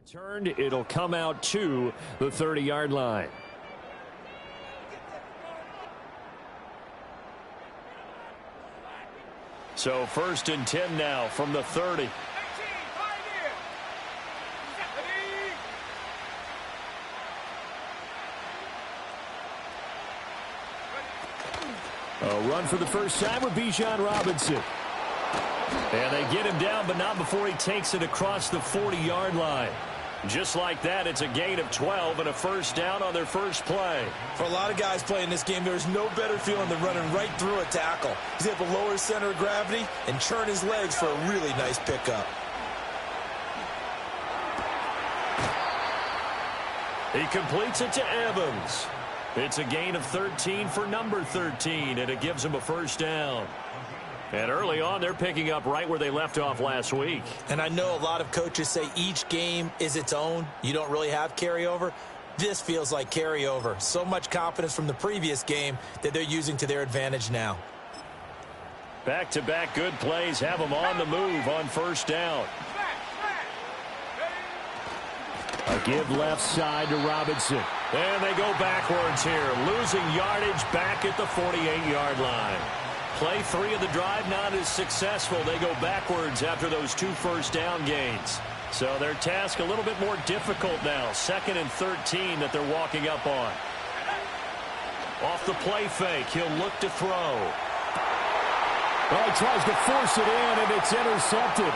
Turned, it'll come out to the 30-yard line. So 1st and 10 now from the 30. A run for the first time with Bijan Robinson. And they get him down, but not before he takes it across the 40-yard line. Just like that, it's a gain of 12 and a first down on their first play. For a lot of guys playing this game, there's no better feeling than running right through a tackle. He's able to lower his center of gravity and churn his legs for a really nice pickup. He completes it to Evans. It's a gain of 13 for number 13, and it gives him a first down. And early on, they're picking up right where they left off last week. And I know a lot of coaches say each game is its own. You don't really have carryover. This feels like carryover. So much confidence from the previous game that they're using to their advantage now. Back-to-back good plays have them on the move on first down. A give left side to Robinson. And they go backwards here, losing yardage back at the 48-yard line. Play 3 of the drive not as successful. They go backwards after those 2 first down gains. So their task a little bit more difficult now. 2nd and 13 that they're walking up on. Off the play fake, he'll look to throw. Well, he tries to force it in, and it's intercepted.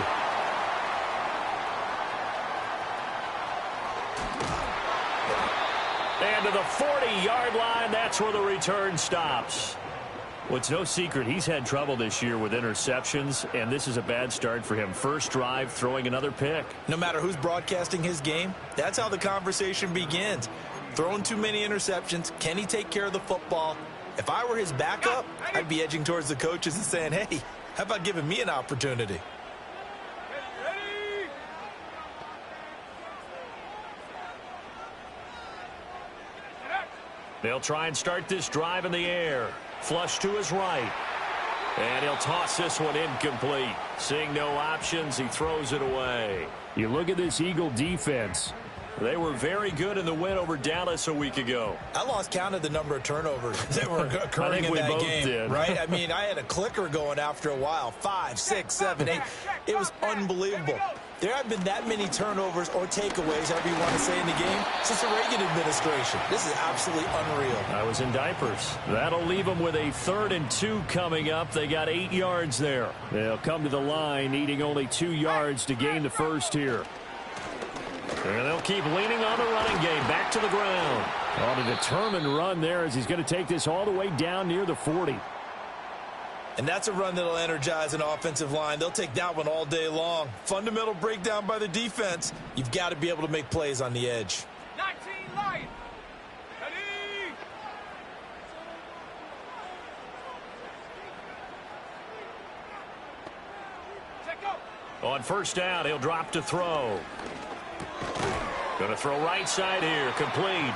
And to the 40-yard line, that's where the return stops. Well, it's no secret he's had trouble this year with interceptions, and this is a bad start for him. First drive, throwing another pick. No matter who's broadcasting his game, that's how the conversation begins. Throwing too many interceptions, can he take care of the football? If I were his backup, I'd be edging towards the coaches and saying, hey, how about giving me an opportunity? They'll try and start this drive in the air. Flush to his right. And he'll toss this one incomplete. Seeing no options, he throws it away. You look at this Eagle defense. They were very good in the win over Dallas a week ago. I lost count of the number of turnovers that were occurring in that game. Right? I mean, I had a clicker going after a while. 5, 6, 7, 8. It was unbelievable. There haven't been that many turnovers or takeaways, however you want to say, in the game since the Reagan administration. This is absolutely unreal. I was in diapers. That'll leave them with a 3rd and 2 coming up. They got 8 yards there. They'll come to the line needing only 2 yards to gain the first here. And they'll keep leaning on the running game. Back to the ground. On a determined run there as he's going to take this all the way down near the 40. And that's a run that'll energize an offensive line. They'll take that one all day long. Fundamental breakdown by the defense. You've got to be able to make plays on the edge. 19 line. Ready. Check out. On first down, he'll drop to throw. Going to throw right side here, complete.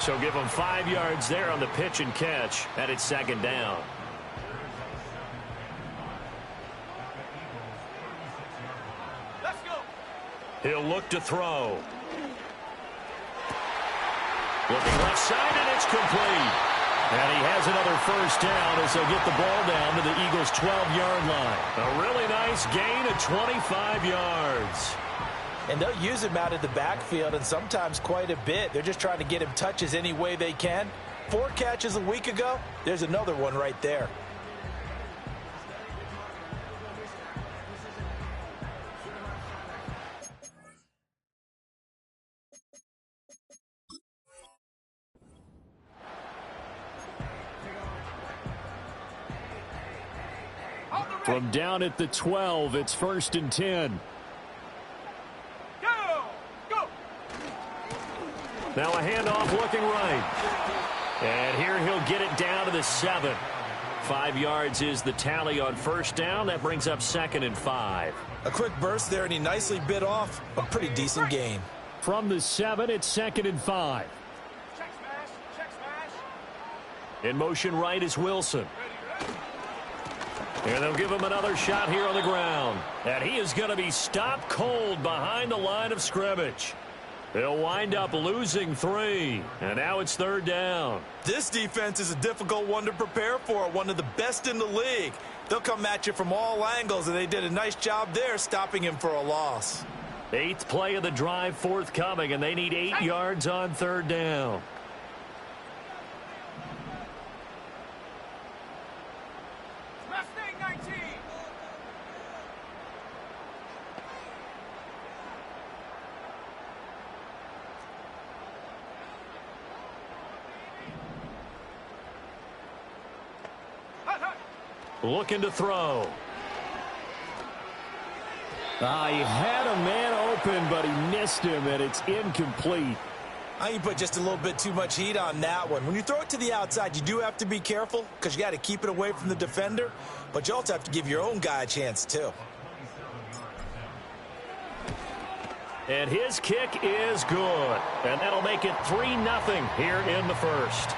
So give him 5 yards there on the pitch and catch, and it's 2nd down. Let's go. He'll look to throw. Looking left side, and it's complete. And he has another first down as they'll get the ball down to the Eagles' 12-yard line. A really nice gain of 25 yards. And they'll use him out of the backfield, and sometimes quite a bit. They're just trying to get him touches any way they can. 4 catches a week ago. There's another one right there. From down at the 12, it's 1st and 10. Now a handoff looking right. And here he'll get it down to the 7. 5 yards is the tally on first down. That brings up 2nd and 5. A quick burst there, and he nicely bit off a pretty decent gain. From the 7, it's 2nd and 5. Check smash. Check smash. In motion right is Wilson. And they'll give him another shot here on the ground. And he is going to be stopped cold behind the line of scrimmage. They'll wind up losing 3. And now it's 3rd down. This defense is a difficult one to prepare for, one of the best in the league. They'll come at you from all angles, and they did a nice job there stopping him for a loss. 8th play of the drive forthcoming, and they need 8 yards on 3rd down. Mustang 19. Hut, hut. Looking to throw. He had a man open, but he missed him, and it's incomplete. I think you put just a little bit too much heat on that one. When you throw it to the outside, you do have to be careful because you got to keep it away from the defender, but you also have to give your own guy a chance too. And his kick is good. And that'll make it 3-0 here in the first.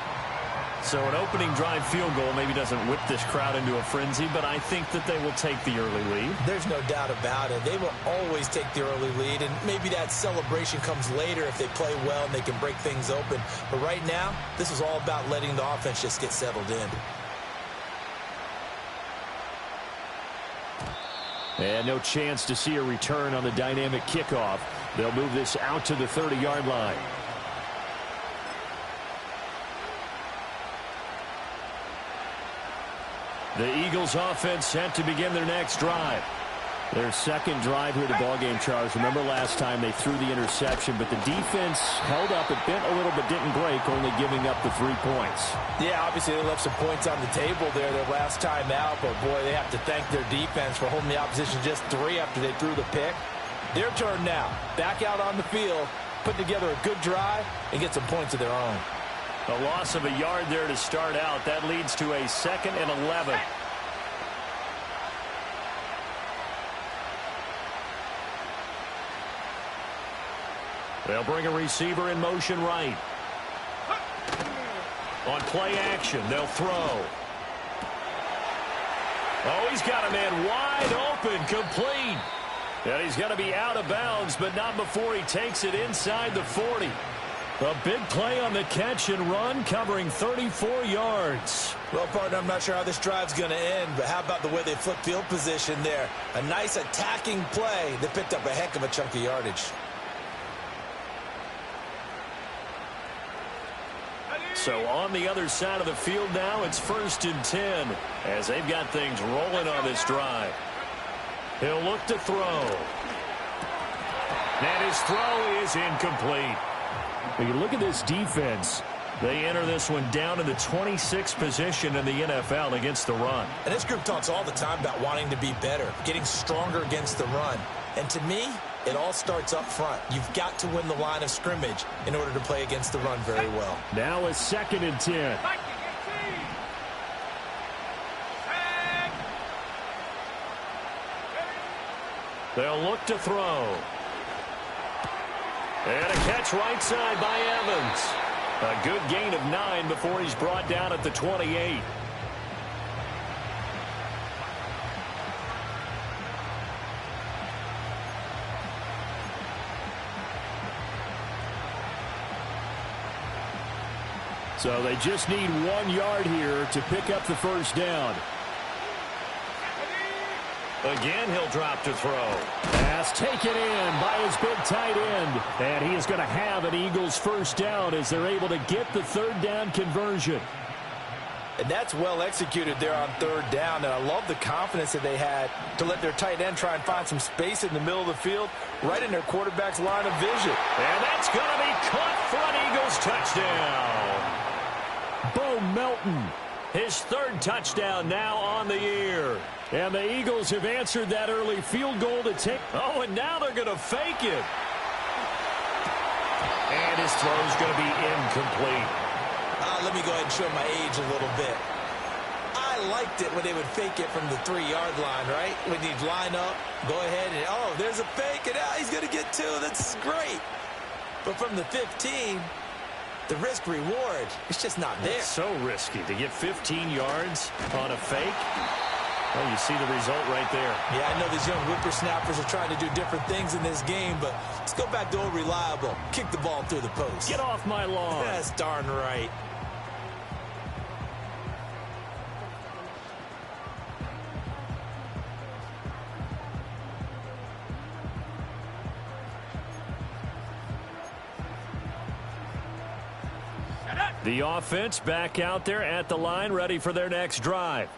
So an opening drive field goal maybe doesn't whip this crowd into a frenzy, but I think that they will take the early lead. There's no doubt about it. They will always take the early lead, and maybe that celebration comes later if they play well and they can break things open. But right now, this is all about letting the offense just get settled in. And no chance to see a return on the dynamic kickoff. They'll move this out to the 30-yard line. The Eagles offense set to begin their next drive. Their second drive here of the ballgame, Charles. Remember last time they threw the interception, but the defense held up. It bent a little but didn't break, only giving up the 3 points. Yeah, obviously they left some points on the table there their last time out, but boy, they have to thank their defense for holding the opposition just 3 after they threw the pick. Their turn now. Back out on the field, put together a good drive, and get some points of their own. A loss of a yard there to start out. That leads to a 2nd and 11. They'll bring a receiver in motion right. On play action, they'll throw. Oh, he's got a man wide open, complete. And he's going to be out of bounds, but not before he takes it inside the 40. A big play on the catch and run, covering 34 yards. Well, partner, I'm not sure how this drive's going to end, but how about the way they flipped field position there? A nice attacking play that picked up a heck of a chunk of yardage. So on the other side of the field now, it's 1st and 10 as they've got things rolling on this drive. He'll look to throw. And his throw is incomplete. When you look at this defense, they enter this one down in the 26th position in the NFL against the run. And this group talks all the time about wanting to be better, getting stronger against the run. And to me, it all starts up front. You've got to win the line of scrimmage in order to play against the run very well. now a 2nd and 10. They'll look to throw. And a catch right side by Evans. A good gain of 9 before he's brought down at the 28. So they just need 1 yard here to pick up the 1st down. Again, he'll drop to throw. Pass taken in by his big tight end. And he is going to have an Eagles 1st down as they're able to get the 3rd down conversion. And that's well executed there on 3rd down. And I love the confidence that they had to let their tight end try and find some space in the middle of the field, right in their quarterback's line of vision. And that's going to be caught for an Eagles touchdown. Bo Melton. His 3rd touchdown now on the year. And the Eagles have answered that early field goal to take. Oh, and now they're going to fake it. And his throw's going to be incomplete. Let me go ahead and show my age a little bit. I liked it when they would fake it from the 3-yard line, right? When you'd line up, go ahead and, oh, there's a fake, and he's going to get 2. That's great. But from the 15, the risk-reward, it's just not there. It's so risky to get 15 yards on a fake. Well, you see the result right there. Yeah, I know these young whippersnappers are trying to do different things in this game, but let's go back to old reliable. Kick the ball through the post. Get off my lawn. That's darn right. The offense back out there at the line, ready for their next drive.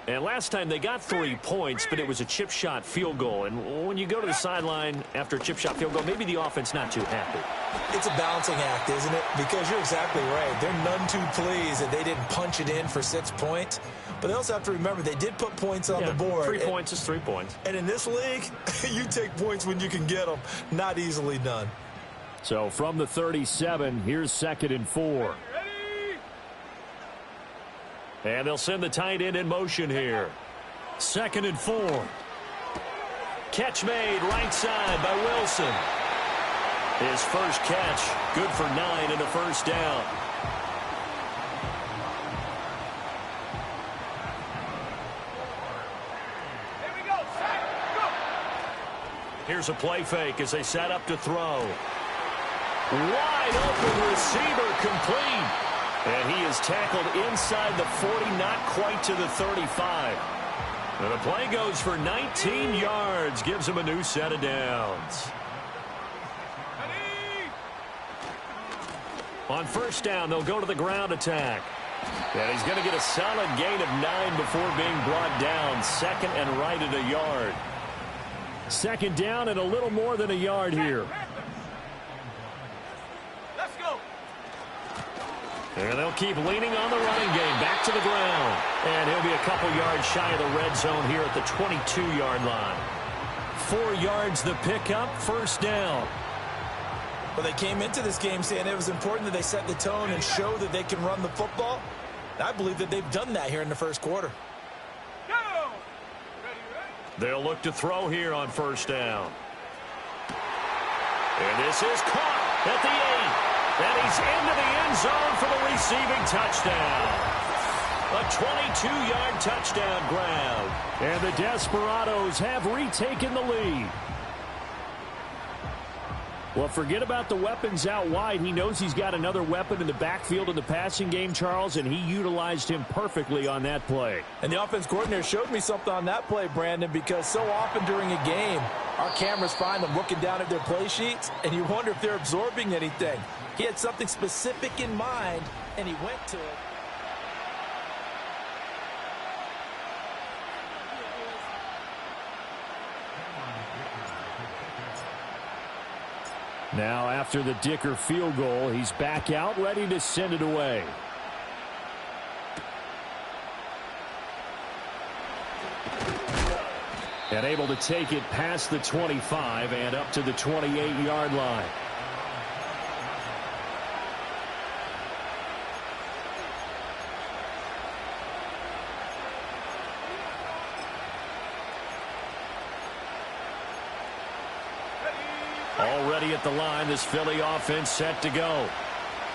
And last time they got 3 points, but it was a chip shot field goal. And when you go to the sideline after a chip shot field goal, maybe the offense not too happy. It's a balancing act, isn't it? Because you're exactly right. They're none too pleased that they didn't punch it in for 6 points. But they also have to remember they did put points on the board. 3 points is 3 points. And in this league, you take points when you can get them. Not easily done. So from the 37, here's 2nd and 4. And they'll send the tight end in motion here. 2nd and 4. Catch made right side by Wilson. His first catch, good for 9 and a first down. Here we go. Set. Go. Here's a play fake as they set up to throw. Wide open receiver complete. And he is tackled inside the 40, not quite to the 35. And the play goes for 19 yards, gives him a new set of downs. On first down, they'll go to the ground attack. And he's going to get a solid gain of 9 before being brought down. 2nd and right at a yard. 2nd down and a little more than a yard here. Let's go. And they'll keep leaning on the running game. Back to the ground. And he'll be a couple yards shy of the red zone here at the 22-yard line. 4 yards the pickup, first down. Well, they came into this game saying it was important that they set the tone and show that they can run the football. And I believe that they've done that here in the first quarter. Go. Ready, ready. They'll look to throw here on first down. And this is caught at the 8. And he's into the end zone for the receiving touchdown. A 22-yard touchdown grab. And the Desperados have retaken the lead. Well, forget about the weapons out wide. He knows he's got another weapon in the backfield in the passing game, Charles, and he utilized him perfectly on that play. And the offense coordinator showed me something on that play, Brandon, because so often during a game, our cameras find them looking down at their play sheets, and you wonder if they're absorbing anything. He had something specific in mind, and he went to it. Now, after the Dicker field goal, he's back out, ready to send it away. And able to take it past the 25 and up to the 28-yard line. Already at the line, this Philly offense set to go.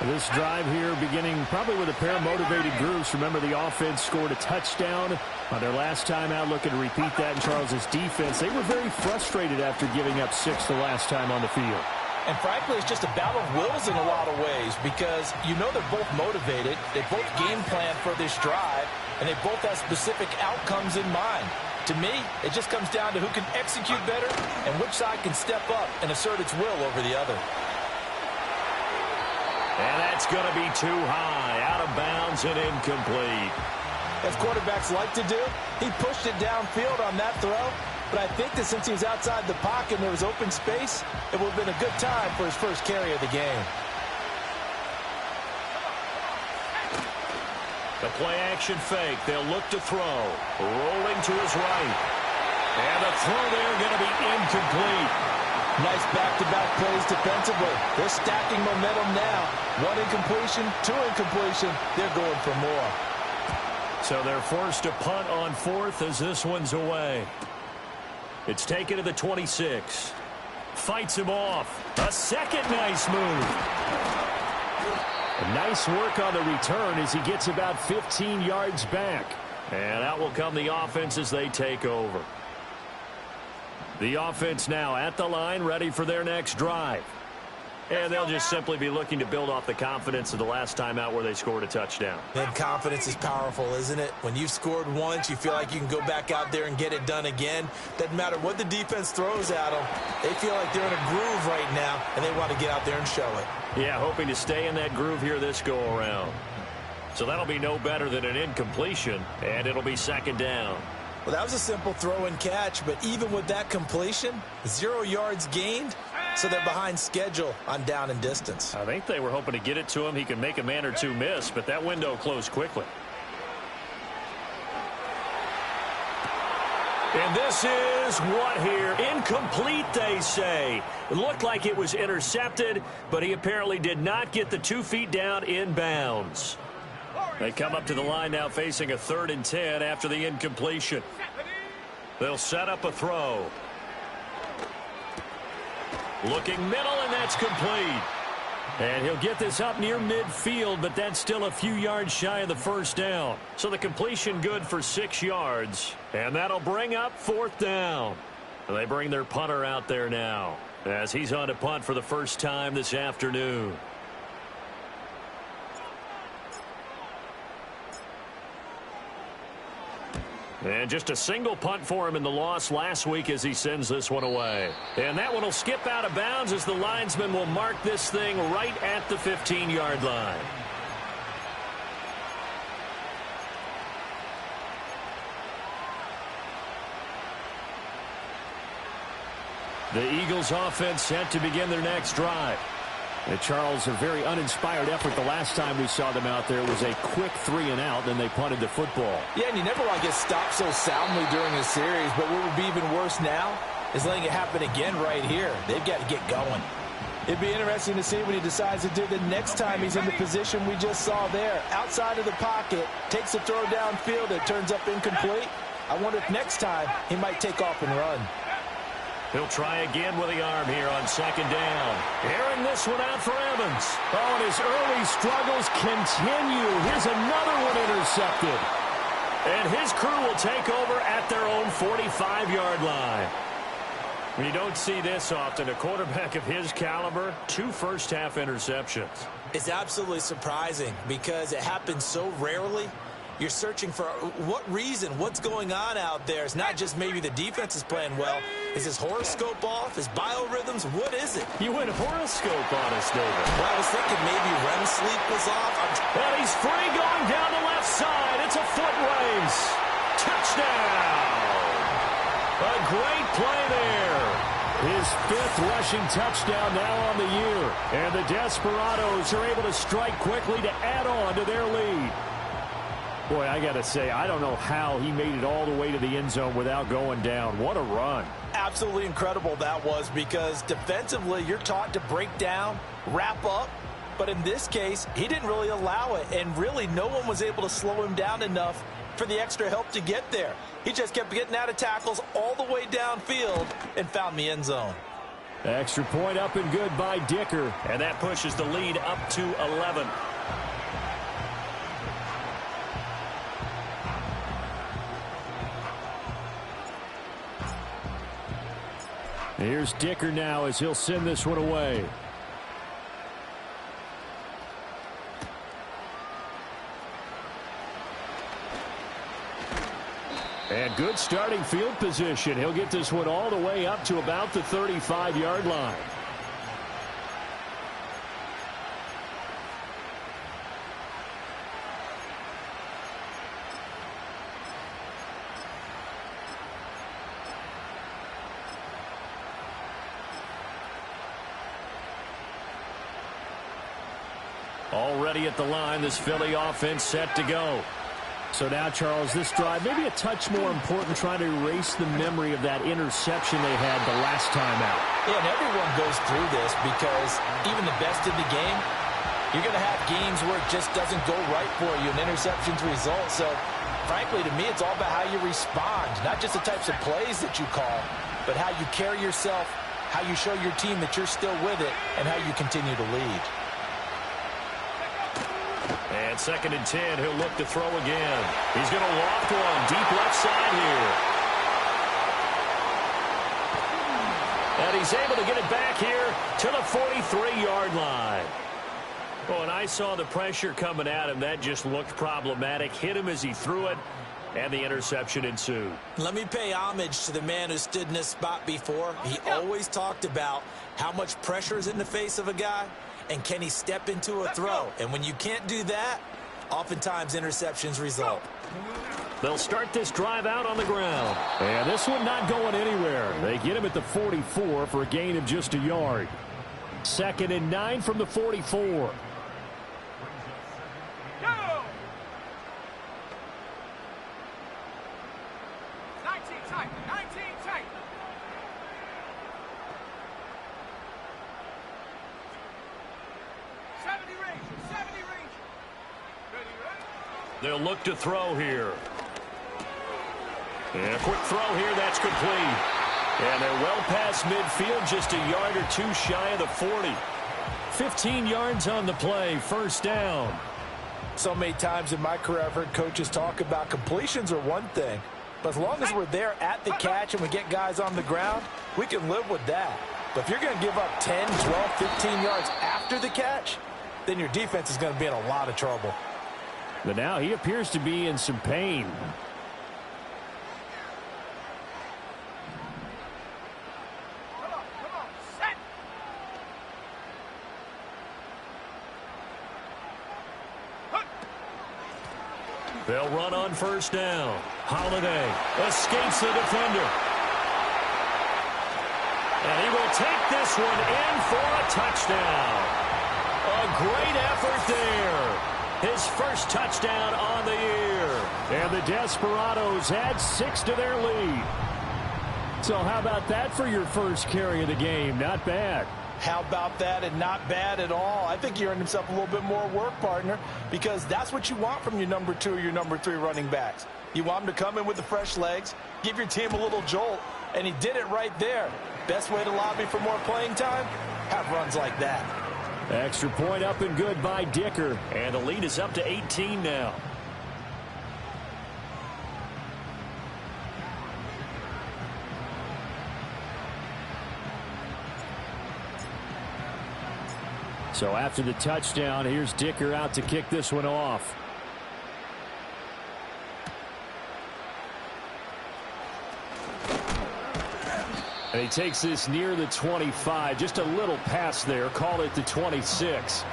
This drive here beginning probably with a pair of motivated groups. Remember, the offense scored a touchdown on their last time out, looking to repeat that in Charles's defense. They were very frustrated after giving up 6 the last time on the field. And frankly, it's just a battle of wills in a lot of ways because you know they're both motivated. They both game plan for this drive, and they both have specific outcomes in mind. To me, it just comes down to who can execute better and which side can step up and assert its will over the other. And that's going to be too high, out of bounds and incomplete. As quarterbacks like to do, he pushed it downfield on that throw, but I think that since he was outside the pocket and there was open space, it would have been a good time for his first carry of the game. The play-action fake. They'll look to throw. Rolling to his right. And the throw there going to be incomplete. Nice back-to-back plays defensively. They're stacking momentum now. 1 incompletion, 2 incompletion. They're going for more. So they're forced to punt on 4th as this one's away. It's taken to the 26. Fights him off. A second nice move. Nice work on the return as he gets about 15 yards back. And out will come the offense as they take over. The offense now at the line, ready for their next drive. And they'll just simply be looking to build off the confidence of the last time out where they scored a touchdown. And confidence is powerful, isn't it? When you've scored once, you feel like you can go back out there and get it done again. Doesn't matter what the defense throws at them. They feel like they're in a groove right now, and they want to get out there and show it. Yeah, hoping to stay in that groove here this go-around. So that'll be no better than an incompletion, and it'll be second down. Well, that was a simple throw and catch, but even with that completion, 0 yards gained, so they're behind schedule on down and distance. I think they were hoping to get it to him. He could make a man or two miss, but that window closed quickly. And this is what here? Incomplete, they say. It looked like it was intercepted, but he apparently did not get the 2 feet down in bounds. They come up to the line now facing a 3rd and 10 after the incompletion. They'll set up a throw. Looking middle, and that's complete. And he'll get this up near midfield, but that's still a few yards shy of the first down. So the completion good for 6 yards. And that'll bring up 4th down. And they bring their punter out there now as he's on to punt for the first time this afternoon. And just a single punt for him in the loss last week as he sends this one away. And that one will skip out of bounds as the linesman will mark this thing right at the 15-yard line. The Eagles offense set to begin their next drive. And Charles, a very uninspired effort the last time we saw them out there. It was a quick 3-and-out, then they punted the football. Yeah, and you never want to get stopped so soundly during a series, but what would be even worse now is letting it happen again right here. They've got to get going. It'd be interesting to see what he decides to do the next time he's in the position we just saw there. Outside of the pocket, takes a throw downfield, it turns up incomplete. I wonder if next time he might take off and run. He'll try again with the arm here on 2nd down. Airing this one out for Evans. Oh, and his early struggles continue. Here's another one intercepted. And his crew will take over at their own 45-yard line. You don't see this often. A quarterback of his caliber, 2 first-half interceptions. It's absolutely surprising because it happens so rarely. You're searching for what reason, what's going on out there. It's not just maybe the defense is playing well. Is his horoscope off? His biorhythms? What is it? You went horoscope on us, David. Well, I was thinking maybe REM sleep was off. And he's free going down the left side. It's a foot race. Touchdown. A great play there. His 5th rushing touchdown now on the year. And the Desperados are able to strike quickly to add on to their lead. Boy, I got to say, I don't know how he made it all the way to the end zone without going down. What a run. Absolutely incredible that was, because defensively you're taught to break down, wrap up. But in this case, he didn't really allow it. And really, no one was able to slow him down enough for the extra help to get there. He just kept getting out of tackles all the way downfield and found the end zone. Extra point up and good by Dicker. And that pushes the lead up to 11. Here's Dicker now as he'll send this one away. And good starting field position. He'll get this one all the way up to about the 35-yard line. Already at the line, this Philly offense set to go. So now, Charles, this drive maybe a touch more important, trying to erase the memory of that interception they had the last time out. Yeah, and everyone goes through this because even the best in the game, you're going to have games where it just doesn't go right for you, and interceptions result. So, frankly, to me, it's all about how you respond, not just the types of plays that you call, but how you carry yourself, how you show your team that you're still with it, and how you continue to lead. And 2nd and 10, he'll look to throw again. He's going to loft one deep left side here. And he's able to get it back here to the 43-yard line. Oh, and I saw the pressure coming at him. That just looked problematic. Hit him as he threw it, and the interception ensued. Let me pay homage to the man who stood in this spot before. He always talked about how much pressure is in the face of a guy, and can he step into a throw. And when you can't do that, oftentimes interceptions result. They'll start this drive out on the ground. And this one not going anywhere. They get him at the 44 for a gain of just a yard. 2nd and 9 from the 44. Go! 19 tight. 19 tight. They'll look to throw here. And a quick throw here, that's complete. And they're well past midfield, just a yard or two shy of the 40. 15 yards on the play, 1st down. So many times in my career I've heard coaches talk about completions are one thing, but as long as we're there at the catch and we get guys on the ground, we can live with that. But if you're going to give up 10, 12, 15 yards after the catch, then your defense is going to be in a lot of trouble. But now he appears to be in some pain. Come on, set. They'll run on 1st down. Holiday escapes the defender. And he will take this one in for a touchdown. A great effort there. His first touchdown on the year. And the Desperados add 6 to their lead. So how about that for your first carry of the game? Not bad. How about that, and not bad at all. I think he earned himself a little bit more work, partner, because that's what you want from your number 2 or your number 3 running backs. You want him to come in with the fresh legs, give your team a little jolt, and he did it right there. Best way to lobby for more playing time? Have runs like that. Extra point up and good by Dicker. And the lead is up to 18 now. So after the touchdown, here's Dicker out to kick this one off. And he takes this near the 25. Just a little pass there. Call it the 26.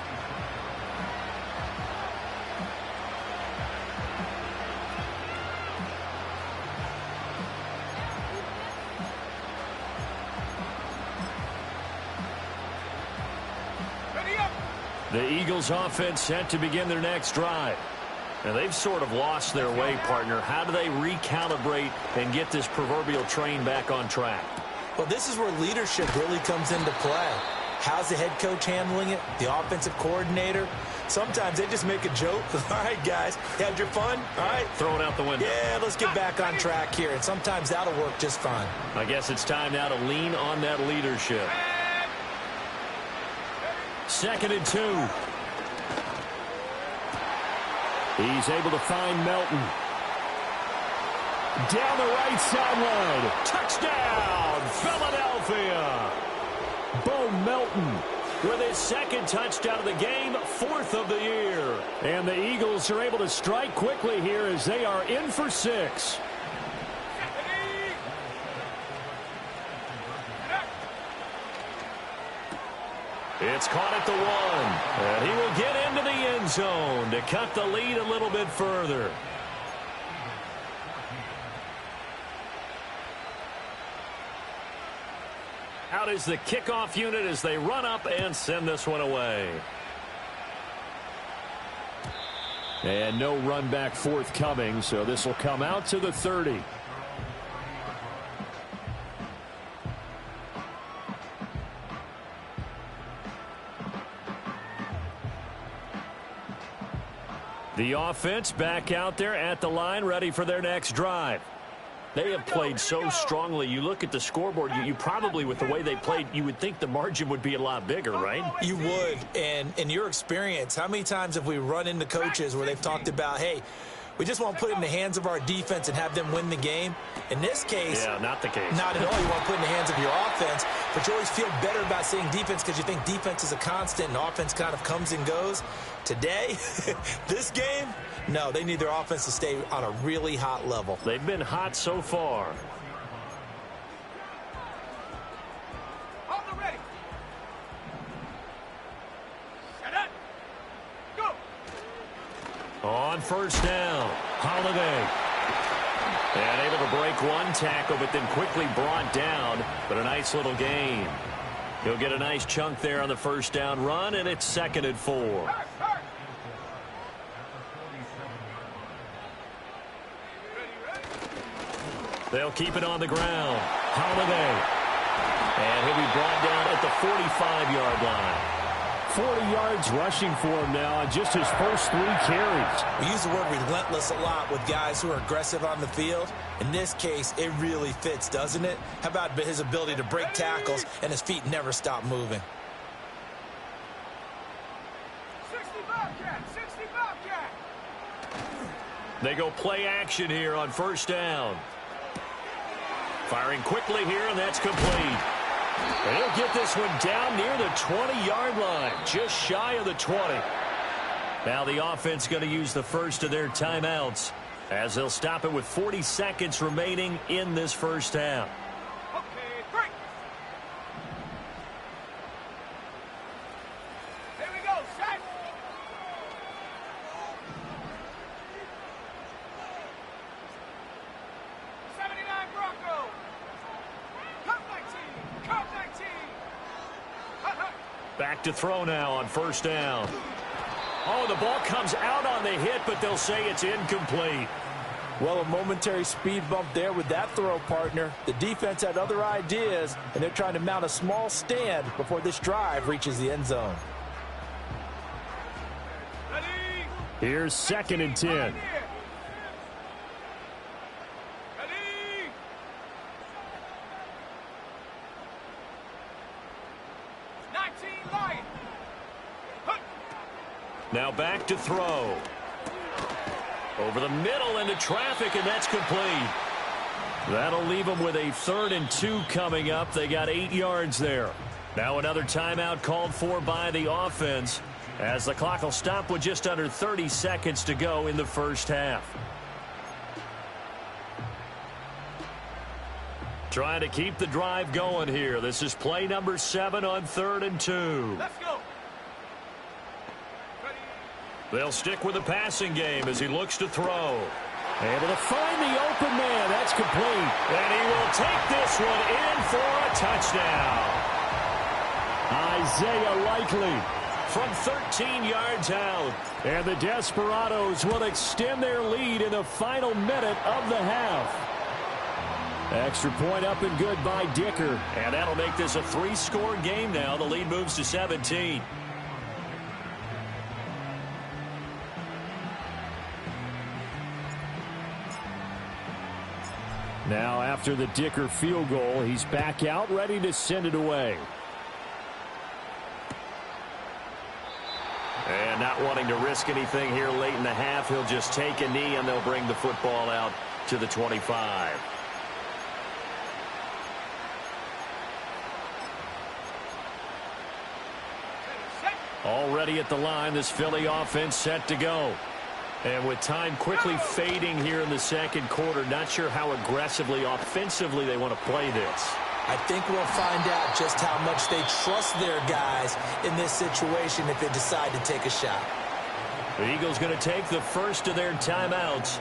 The Eagles offense set to begin their next drive. And they've sort of lost their way, partner. How do they recalibrate and get this proverbial train back on track? Well, this is where leadership really comes into play. How's the head coach handling it? The offensive coordinator? Sometimes they just make a joke. All right, guys, had your fun? All right. Throw it out the window. Yeah, let's get back on track here. And sometimes that'll work just fine. I guess it's time now to lean on that leadership. 2nd and 2. He's able to find Melton. Down the right sideline. Touchdown, Philadelphia. Bo Melton with his 2nd touchdown of the game, 4th of the year. And the Eagles are able to strike quickly here as they are in for 6. It's caught at the 1. And he will get into the end zone to cut the lead a little bit further. Out is the kickoff unit as they run up and send this one away. And no run back forthcoming, so this will come out to the 30. The offense back out there at the line, ready for their next drive. They have played so strongly. You look at the scoreboard, you probably, with the way they played, you would think the margin would be a lot bigger, right? You would. And in your experience, how many times have we run into coaches where they've talked about, hey, we just want to put it in the hands of our defense and have them win the game? In this case, yeah, not the case. Not at all. You want to put it in the hands of your offense, but you always feel better about saying defense because you think defense is a constant and offense kind of comes and goes. Today, this game, no, they need their offense to stay on a really hot level. They've been hot so far. On the ready. Set up. Go. On first down, Holiday. And able to break one tackle, but then quickly brought down. But a nice little gain. He'll get a nice chunk there on the first down run, and it's 2nd and 4. They'll keep it on the ground. Holiday. And he'll be brought down at the 45-yard line. 40 yards rushing for him now on just his first 3 carries. We use the word relentless a lot with guys who are aggressive on the field. In this case, it really fits, doesn't it? How about his ability to break tackles and his feet never stop moving? 60 Bobcat. 60 Bobcat. They go play action here on first down. Firing quickly here, and that's complete. And he'll get this one down near the 20-yard line, just shy of the 20. Now the offense going to use the first of their timeouts as they'll stop it with 40 seconds remaining in this first half. Okay, break. Here we go, set. '79 Bronco. Come 19. Come 19. Back to throw now on first down. Oh, the ball comes out on the hit, but they'll say it's incomplete. Well, a momentary speed bump there with that throw, partner. The defense had other ideas, and they're trying to mount a small stand before this drive reaches the end zone. Ready. Here's 2nd and 10. Ready. 19 Lion. Now back to throw. Over the middle into traffic, and that's complete. That'll leave them with a 3rd and 2 coming up. They got 8 yards there. Now another timeout called for by the offense as the clock will stop with just under 30 seconds to go in the first half. Trying to keep the drive going here. This is play number 7 on 3rd and 2. Let's go. They'll stick with the passing game as he looks to throw. Able to find the open man. That's complete. And he will take this one in for a touchdown. Isaiah Likely from 13 yards out. And the Desperados will extend their lead in the final minute of the half. Extra point up and good by Dicker. And that'll make this a 3-score game now. The lead moves to 17. Now after the Dicker field goal, he's back out ready to send it away. And not wanting to risk anything here late in the half, he'll just take a knee and they'll bring the football out to the 25. Already at the line, this Philly offense set to go. And with time quickly fading here in the second quarter, not sure how aggressively, offensively they want to play this. I think we'll find out just how much they trust their guys in this situation if they decide to take a shot. The Eagles going to take the first of their timeouts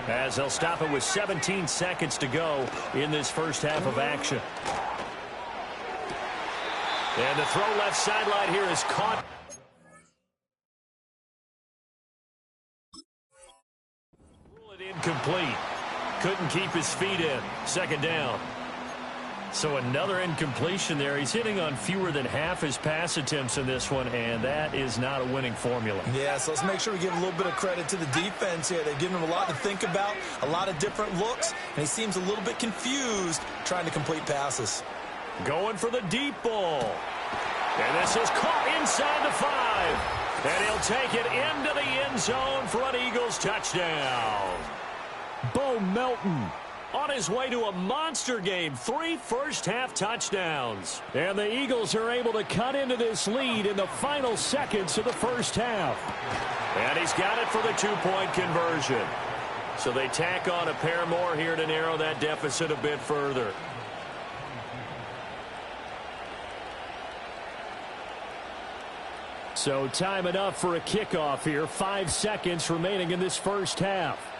as they'll stop it with 17 seconds to go in this first half of action. And the throw left sideline here is caught. Incomplete. Couldn't keep his feet in. Second down. So another incompletion there. He's hitting on fewer than half his pass attempts in this one, and that is not a winning formula. Yeah, so let's make sure we give a little bit of credit to the defense here. They've given him a lot to think about, a lot of different looks, and he seems a little bit confused trying to complete passes. Going for the deep ball. And this is caught inside the 5. And he'll take it into the end zone for an Eagles touchdown. Bo Melton on his way to a monster game. 3 first-half touchdowns. And the Eagles are able to cut into this lead in the final seconds of the first half. And he's got it for the 2-point conversion. So they tack on a pair more here to narrow that deficit a bit further. So time enough for a kickoff here. 5 seconds remaining in this first half.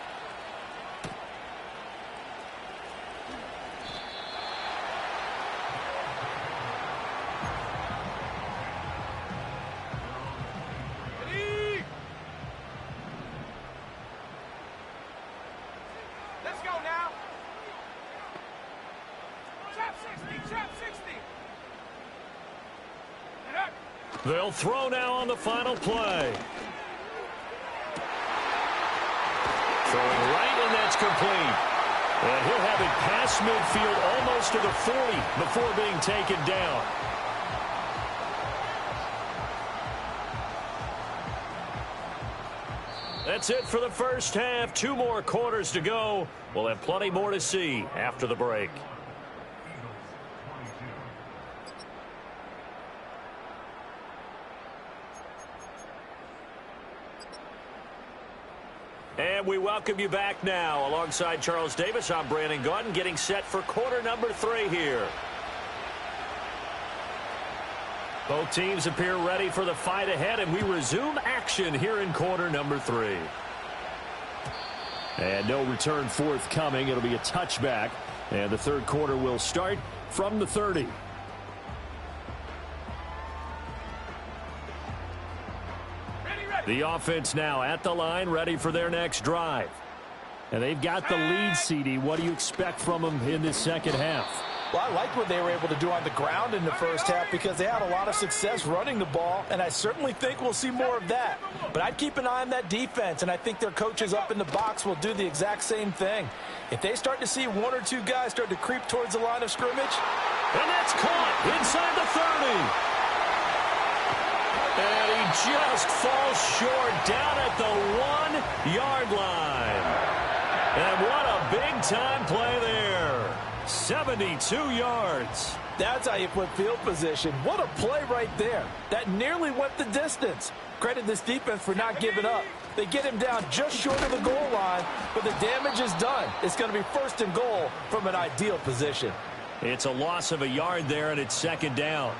Ready? Let's go now. Trap 60, trap 60. Get up. They'll throw now on the final play. Throwing right, and that's complete. And he'll have it past midfield almost to the 40 before being taken down. That's it for the first half. 2 more quarters to go. We'll have plenty more to see after the break. And we welcome you back now. Alongside Charles Davis, I'm Brandon Gaudin, getting set for quarter number 3 here. Both teams appear ready for the fight ahead, and we resume action here in quarter number 3. And no return forthcoming. It'll be a touchback, and the third quarter will start from the 30. The offense now at the line, ready for their next drive. And they've got the lead, CD. What do you expect from them in this second half? Well, I like what they were able to do on the ground in the first half because they had a lot of success running the ball, and I certainly think we'll see more of that. But I'd keep an eye on that defense, and I think their coaches up in the box will do the exact same thing. If they start to see 1 or 2 guys start to creep towards the line of scrimmage. And that's caught inside the 30. And he just falls short down at the 1-yard line. And what a big-time play there. 72 yards. That's how you put field position. What a play right there. That nearly went the distance. Credit this defense for not giving up. They get him down just short of the goal line, but the damage is done. It's going to be 1st and goal from an ideal position. It's a loss of a yard there, and it's 2nd down.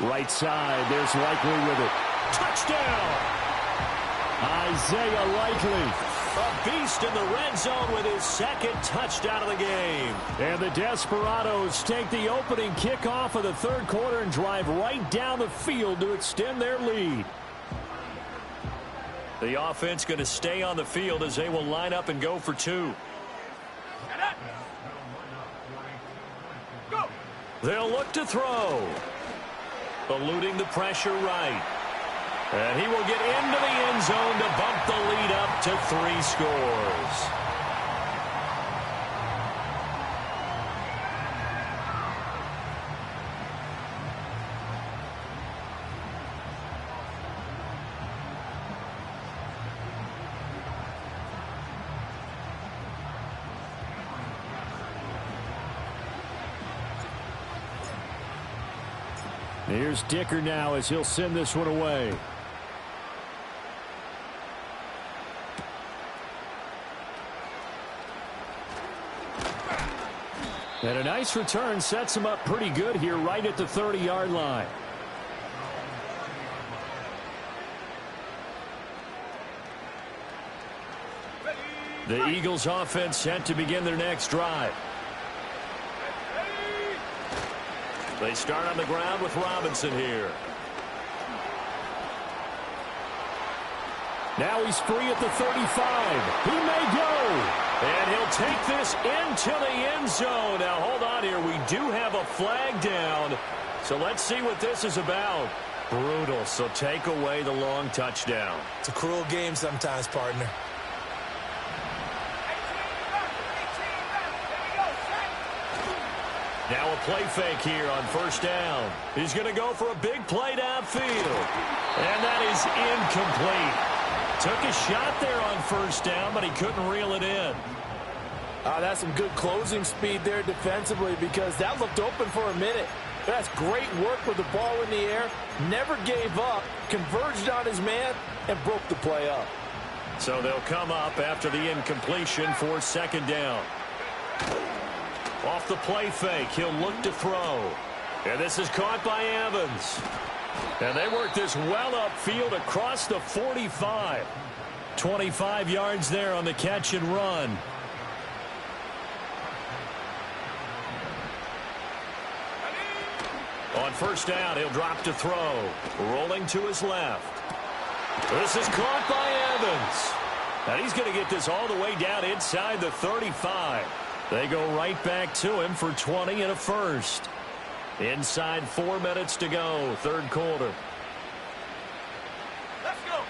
Right side, there's Likely with it. Touchdown! Isaiah Likely. A beast in the red zone with his 2nd touchdown of the game. And the Desperados take the opening kickoff of the third quarter and drive right down the field to extend their lead. The offense going to stay on the field as they will line up and go for 2. Go. They'll look to throw. Eluding the pressure right. And he will get into the end zone to bump the lead up to 3 scores. Here's Dicker now as he'll send this one away. And a nice return sets him up pretty good here right at the 30-yard line. The Eagles offense set to begin their next drive. They start on the ground with Robinson here. Now he's free at the 35. He may go. And he'll take this into the end zone. Now, hold on here. We do have a flag down. So let's see what this is about. Brutal. So take away the long touchdown. It's a cruel game sometimes, partner. Now a play fake here on first down. He's going to go for a big play downfield. And that is incomplete. Took a shot there on first down, but he couldn't reel it in. That's some good closing speed there defensively because that looked open for a minute. That's great work with the ball in the air. Never gave up, converged on his man, and broke the play up. So they'll come up after the incompletion for second down. Off the play fake, he'll look to throw. And this is caught by Evans. And they work this well upfield across the 45. 25 yards there on the catch and run. On first down, he'll drop to throw. Rolling to his left. This is caught by Evans. And he's going to get this all the way down inside the 35. They go right back to him for 20 and a first. Inside 4 minutes to go, third quarter. Let's go.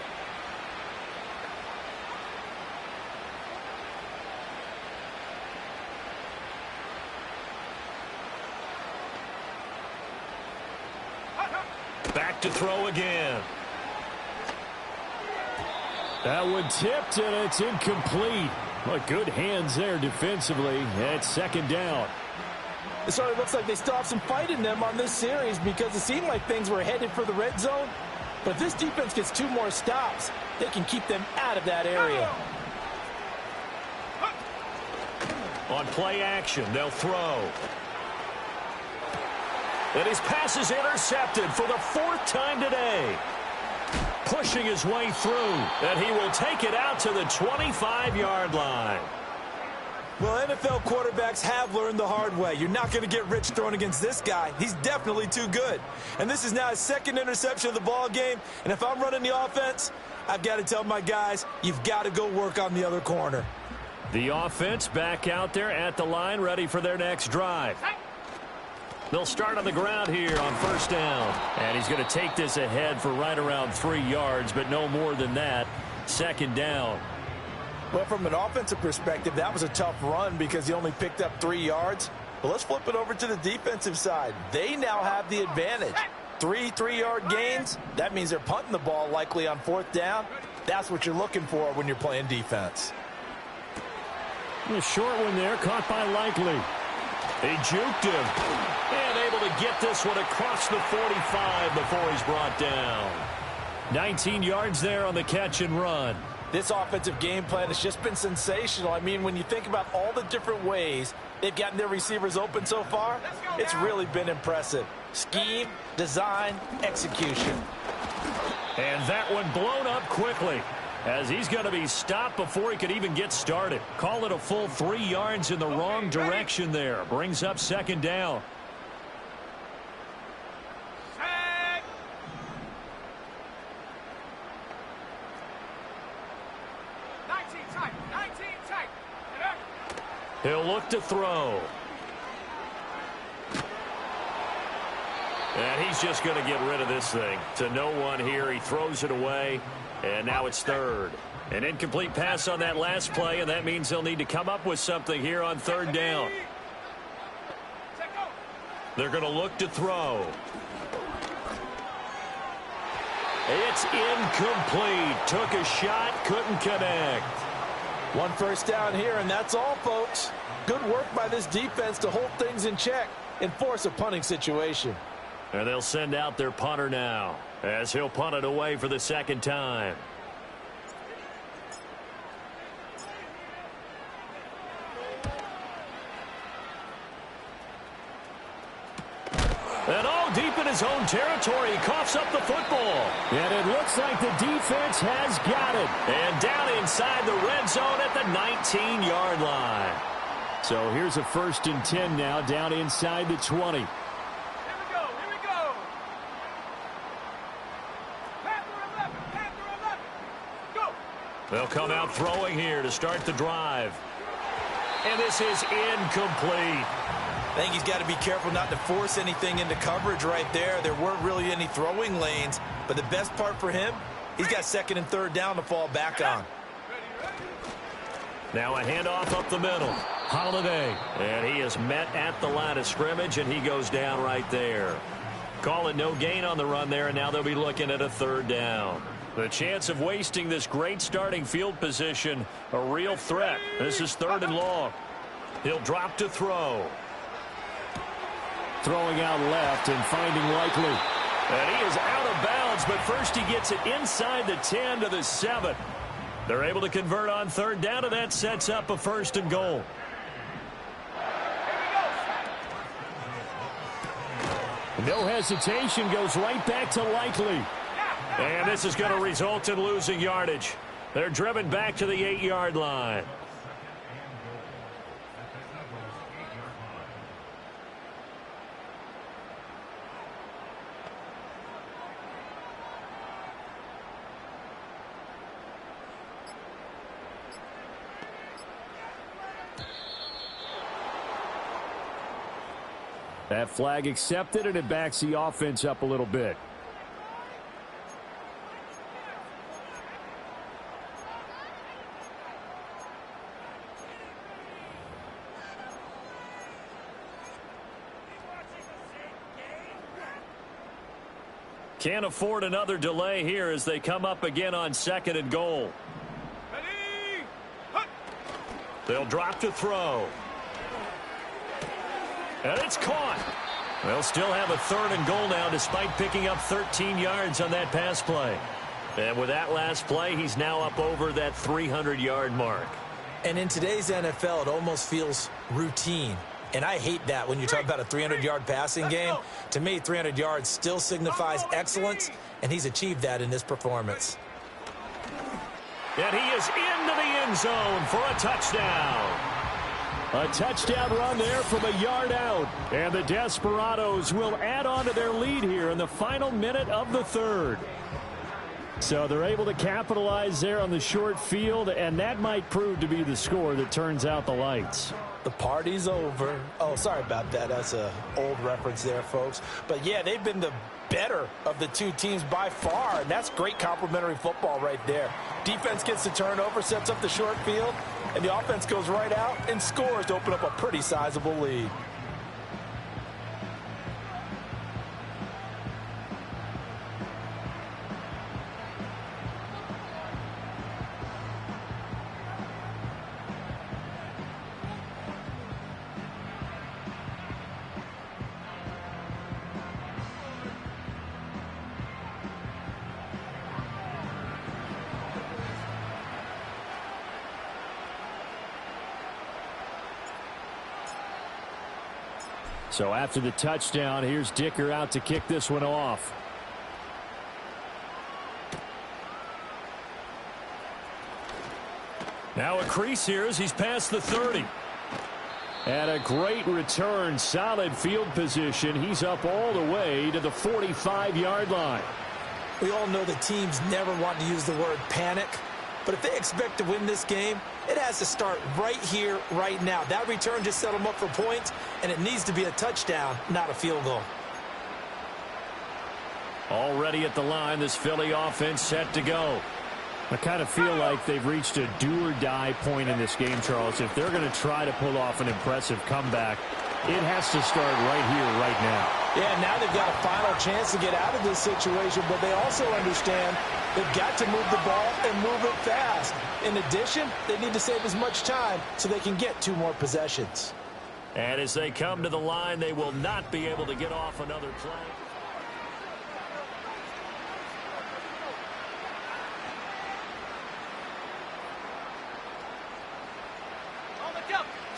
Back to throw again. That one tipped, and it's incomplete. But good hands there defensively at second down. It certainly looks like they still have some fight in them on this series because it seemed like things were headed for the red zone. But if this defense gets 2 more stops, they can keep them out of that area. On play action, they'll throw. And his pass is intercepted for the 4th time today. Pushing his way through, and he will take it out to the 25-yard line. Well, NFL quarterbacks have learned the hard way. You're not going to get rich throwing against this guy. He's definitely too good. And this is now his 2nd interception of the ball game. And if I'm running the offense, I've got to tell my guys, you've got to go work on the other corner. The offense back out there at the line, ready for their next drive. They'll start on the ground here on first down. And he's going to take this ahead for right around 3 yards, but no more than that. Second down. Well, from an offensive perspective, that was a tough run because he only picked up 3 yards. But let's flip it over to the defensive side. They now have the advantage. 3 3-yard gains. That means they're punting the ball likely on 4th down. That's what you're looking for when you're playing defense. A short one there, caught by Likely. He juked him. And able to get this one across the 45 before he's brought down. 19 yards there on the catch and run. This offensive game plan has just been sensational. I mean, when you think about all the different ways they've gotten their receivers open so far, it's really been impressive. Scheme, design, execution. And that one blown up quickly as he's going to be stopped before he could even get started. Call it a full 3 yards in the wrong direction there. Brings up second down. He'll look to throw. And he's just going to get rid of this thing. To no one here. He throws it away. And now it's third. An incomplete pass on that last play, and that means they'll need to come up with something here on third down. They're going to look to throw. It's incomplete. Took a shot, couldn't connect. 1 first down here, and that's all, folks. Good work by this defense to hold things in check and force a punting situation. And they'll send out their punter now as he'll punt it away for the 2nd time. And all deep in his own territory, he coughs up the football. And it looks like the defense has got it. And down inside the red zone at the 19-yard line. So here's a 1st and 10 now, down inside the 20. Here we go. Here we go. Panther 11. Panther 11. Go. They'll come out throwing here to start the drive. And this is incomplete. I think he's got to be careful not to force anything into coverage right there. There weren't really any throwing lanes, but the best part for him, he's got 2nd and 3rd down to fall back on. Now a handoff up the middle. Holiday. And he is met at the line of scrimmage, and he goes down right there. Call it no gain on the run there, and now they'll be looking at a 3rd down. The chance of wasting this great starting field position, a real threat. This is 3rd and long. He'll drop to throw. Throwing out left and finding Likely. And he is out of bounds, but first he gets it inside the 10 to the 7. They're able to convert on 3rd down, and that sets up a 1st and goal. No hesitation, goes right back to Likely. And this is going to result in losing yardage. They're driven back to the 8-yard line. That flag accepted, and it backs the offense up a little bit. Can't afford another delay here as they come up again on 2nd and goal. Ready. They'll drop to throw. And it's caught. They'll still have a 3rd and goal now despite picking up 13 yards on that pass play. And with that last play, he's now up over that 300-yard mark. And in today's NFL, it almost feels routine. And I hate that when you talk about a 300-yard passing game. To me, 300 yards still signifies excellence, and he's achieved that in this performance. And he is into the end zone for a touchdown. A touchdown run there from a yard out. And the Desperados will add on to their lead here in the final minute of the 3rd. So they're able to capitalize there on the short field, and that might prove to be the score that turns out the lights. The party's over. Oh, sorry about that. That's an old reference there, folks. But, yeah, they've been the better of the two teams by far, and that's great complimentary football right there. Defense gets the turnover, sets up the short field, and the offense goes right out and scores to open up a pretty sizable lead. So after the touchdown, here's Dicker out to kick this one off. Now a crease here as he's past the 30. And a great return, solid field position. He's up all the way to the 45-yard line. We all know the teams never want to use the word panic, but if they expect to win this game, it has to start right here, right now. That return just set them up for points, and it needs to be a touchdown, not a field goal. Already at the line, this Philly offense set to go. I kind of feel like they've reached a do-or-die point in this game, Charles. If they're going to try to pull off an impressive comeback, it has to start right here, right now. Yeah, now they've got a final chance to get out of this situation, but they also understand they've got to move the ball and move it fast. In addition, they need to save as much time so they can get 2 more possessions. And as they come to the line, they will not be able to get off another play.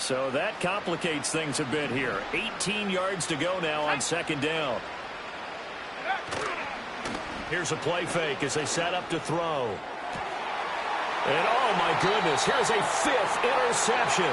So that complicates things a bit here. 18 yards to go now on second down. Here's a play fake as they set up to throw. And oh my goodness, here's a 5th interception.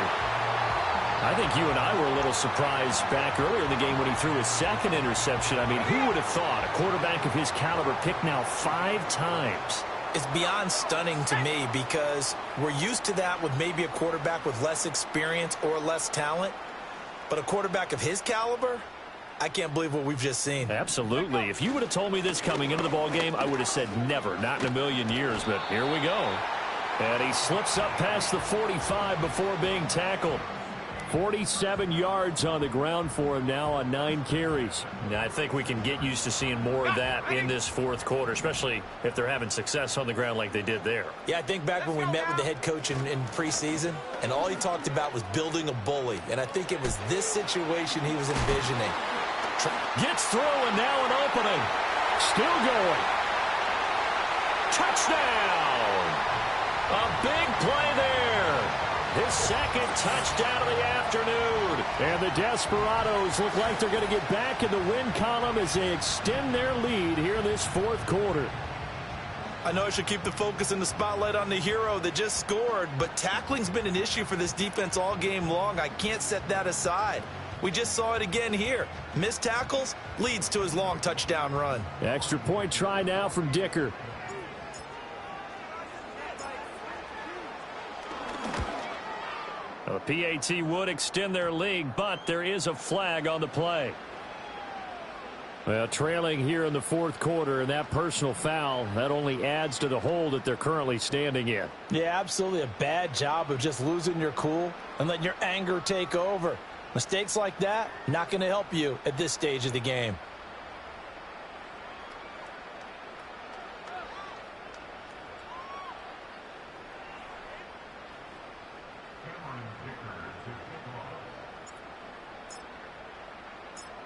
I think you and I were a little surprised back earlier in the game when he threw his 2nd interception. I mean, who would have thought a quarterback of his caliber picked now 5 times? It's beyond stunning to me because we're used to that with maybe a quarterback with less experience or less talent. But a quarterback of his caliber, I can't believe what we've just seen. Absolutely. If you would have told me this coming into the ball game, I would have said never, not in a million years. But here we go. And he slips up past the 45 before being tackled. 47 yards on the ground for him now on 9 carries. Now, I think we can get used to seeing more of that in this 4th quarter, especially if they're having success on the ground like they did there. Yeah, I think back when we met with the head coach in preseason, and all he talked about was building a bully. And I think it was this situation he was envisioning. Gets through, and now an opening. Still going. Touchdown! A big play there. His 2nd touchdown of the afternoon. And the Desperados look like they're going to get back in the win column as they extend their lead here in this 4th quarter. I know I should keep the focus and the spotlight on the hero that just scored, but tackling's been an issue for this defense all game long. I can't set that aside. We just saw it again here. Missed tackles leads to his long touchdown run. Extra point try now from Dicker. The PAT would extend their lead, but there is a flag on the play. Well, trailing here in the 4th quarter, and that personal foul, that only adds to the hole that they're currently standing in. Yeah, absolutely a bad job of just losing your cool and letting your anger take over. Mistakes like that, not going to help you at this stage of the game.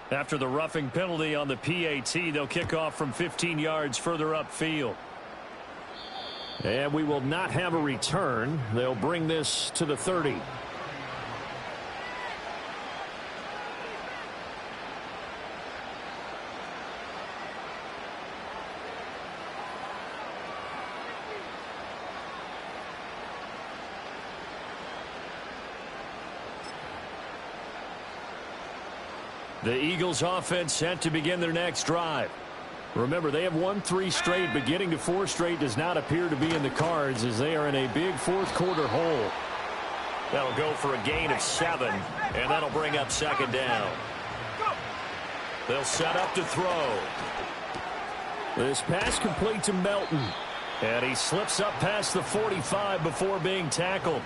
After the roughing penalty on the PAT, they'll kick off from 15 yards further upfield. And we will not have a return. They'll bring this to the 30. The Eagles offense set to begin their next drive. Remember, they have won 3 straight, but getting to 4 straight does not appear to be in the cards as they are in a big 4th quarter hole. That'll go for a gain of 7, and that'll bring up second down. They'll set up to throw. This pass complete to Melton. And he slips up past the 45 before being tackled.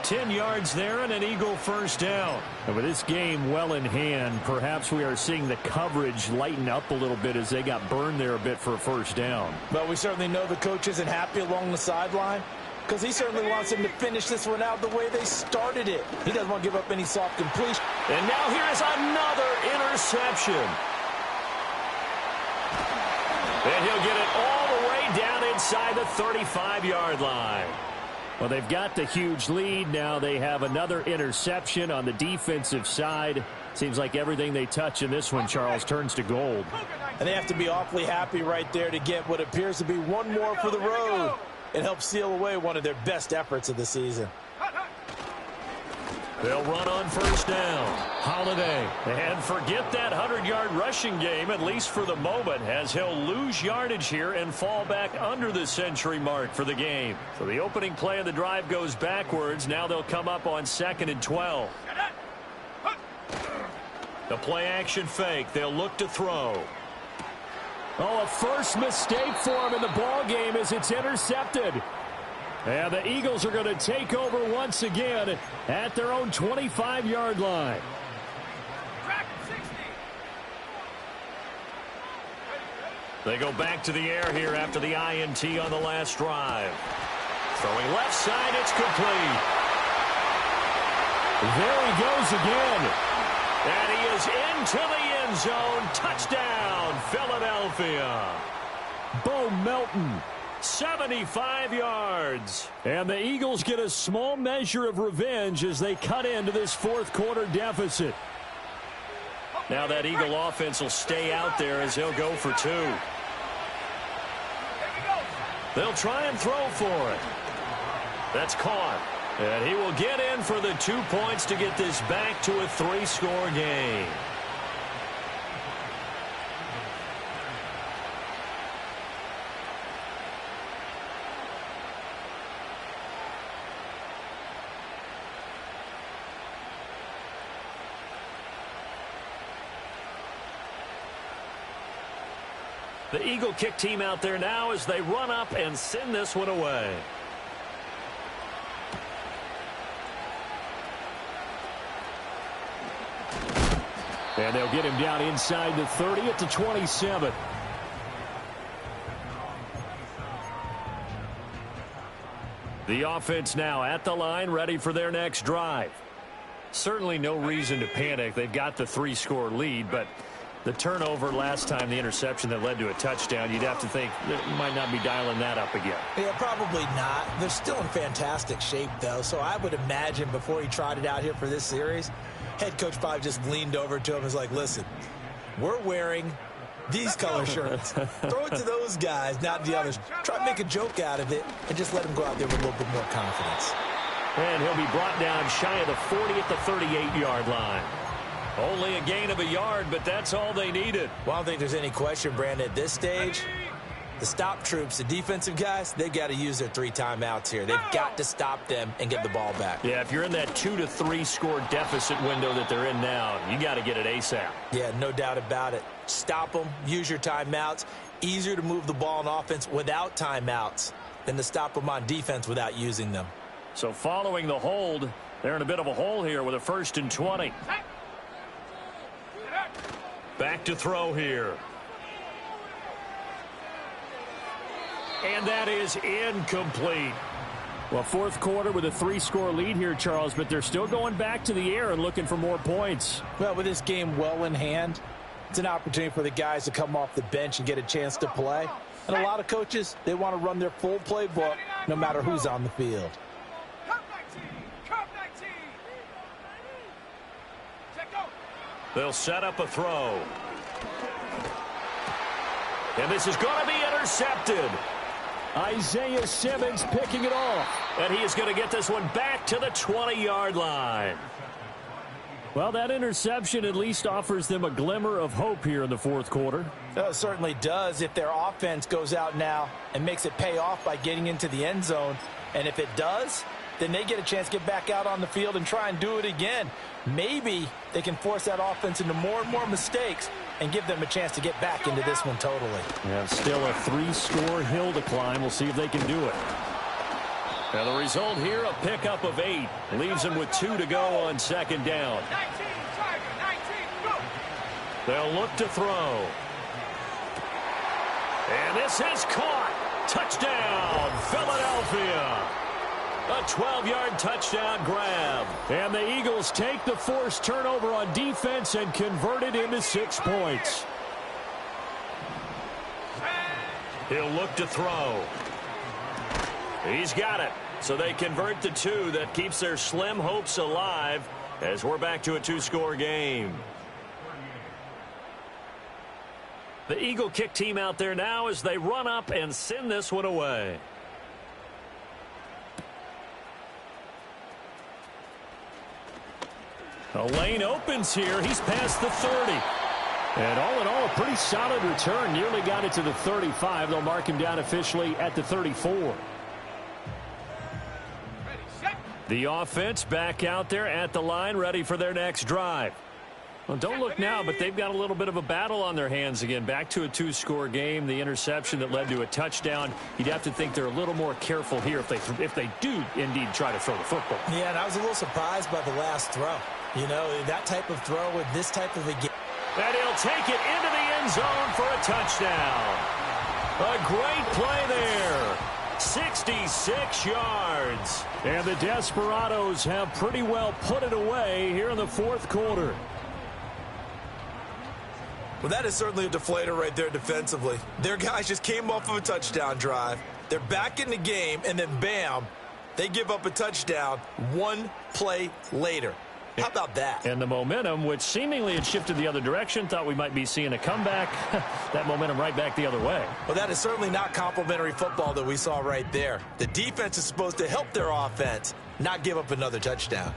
10 yards there and an Eagle first down. And with this game well in hand, perhaps we are seeing the coverage lighten up a little bit as they got burned there a bit for a first down. But we certainly know the coach isn't happy along the sideline because he certainly wants them to finish this one out the way they started it. He doesn't want to give up any soft completion. And now here's another interception. And he'll get it all the way down inside the 35-yard line. Well, they've got the huge lead. Now they have another interception on the defensive side. Seems like everything they touch in this one, Charles, turns to gold. And they have to be awfully happy right there to get what appears to be one more for the road. It helps seal away one of their best efforts of the season. They'll run on first down. Holiday. And forget that 100-yard rushing game, at least for the moment, as he'll lose yardage here and fall back under the century mark for the game. So the opening play of the drive goes backwards. Now they'll come up on 2nd and 12. The play action fake. They'll look to throw. Oh, a first mistake for him in the ball game as it's intercepted. And the Eagles are going to take over once again at their own 25-yard line. They go back to the air here after the INT on the last drive. Throwing left side, it's complete. There he goes again. And he is into the end zone. Touchdown, Philadelphia. Bo Melton 75 yards. And the Eagles get a small measure of revenge as they cut into this fourth quarter deficit. Now that Eagle offense will stay out there as he'll go for 2. They'll try and throw for it. That's caught. And he will get in for the 2 points to get this back to a 3-score game. The Eagle kick team out there now as they run up and send this one away. And they'll get him down inside the 30 at the 27. The offense now at the line, ready for their next drive. Certainly no reason to panic. They've got the 3-score lead, but the turnover last time, the interception that led to a touchdown, you'd have to think that you might not be dialing that up again. Yeah, probably not. They're still in fantastic shape, though, so I would imagine before he tried it out here for this series, head coach probably just leaned over to him and was like, listen, we're wearing these color shirts. Throw it to those guys, not the others. Try to make a joke out of it and just let him go out there with a little bit more confidence. And he'll be brought down shy of the 40 at the 38-yard line. Only a gain of a yard, but that's all they needed. Well, I don't think there's any question, Brandon, at this stage, the stop troops, the defensive guys, they got to use their 3 timeouts here. They've got to stop them and get the ball back. Yeah, if you're in that 2 to 3 score deficit window that they're in now, you got to get it ASAP. Yeah, no doubt about it. Stop them, use your timeouts. Easier to move the ball on offense without timeouts than to stop them on defense without using them. So following the hold, they're in a bit of a hole here with a 1st and 20. Back to throw here. And that is incomplete. Well, fourth quarter with a 3-score lead here, Charles, but they're still going back to the air and looking for more points. Well, with this game well in hand, it's an opportunity for the guys to come off the bench and get a chance to play. And a lot of coaches, they want to run their full playbook no matter who's on the field. They'll set up a throw. And this is going to be intercepted. Isaiah Simmons picking it off. And he is going to get this one back to the 20-yard line. Well, that interception at least offers them a glimmer of hope here in the fourth quarter. It certainly does if their offense goes out now and makes it pay off by getting into the end zone. And if it does, then they get a chance to get back out on the field and try and do it again. Maybe they can force that offense into more and more mistakes and give them a chance to get back into this one totally. Yeah, still a 3-score hill to climb. We'll see if they can do it. Now the result here, a pickup of 8. Leaves them with 2 to go on 2nd down. 19, Tiger, 19, go. They'll look to throw. And this is caught. Touchdown, Philadelphia. A 12-yard touchdown grab. And the Eagles take the forced turnover on defense and convert it into 6 points. He'll look to throw. He's got it. So they convert the 2. That keeps their slim hopes alive as we're back to a 2-score game. The Eagle kick team out there now as they run up and send this one away. A lane opens here. He's past the 30. And all in all, a pretty solid return. Nearly got it to the 35. They'll mark him down officially at the 34. The offense back out there at the line, ready for their next drive. Well, don't look now, but they've got a little bit of a battle on their hands again. Back to a 2-score game. The interception that led to a touchdown. You'd have to think they're a little more careful here if they do indeed try to throw the football. Yeah, and I was a little surprised by the last throw. You know, that type of throw with this type of a game. And he'll take it into the end zone for a touchdown. A great play there. 66 yards. And the Desperados have pretty well put it away here in the fourth quarter. Well, that is certainly a deflator right there defensively. Their guys just came off of a touchdown drive. They're back in the game, and then bam, they give up a touchdown one play later. How about that? And the momentum, which seemingly had shifted the other direction, thought we might be seeing a comeback. That momentum right back the other way. Well, that is certainly not complimentary football that we saw right there. The defense is supposed to help their offense, not give up another touchdown.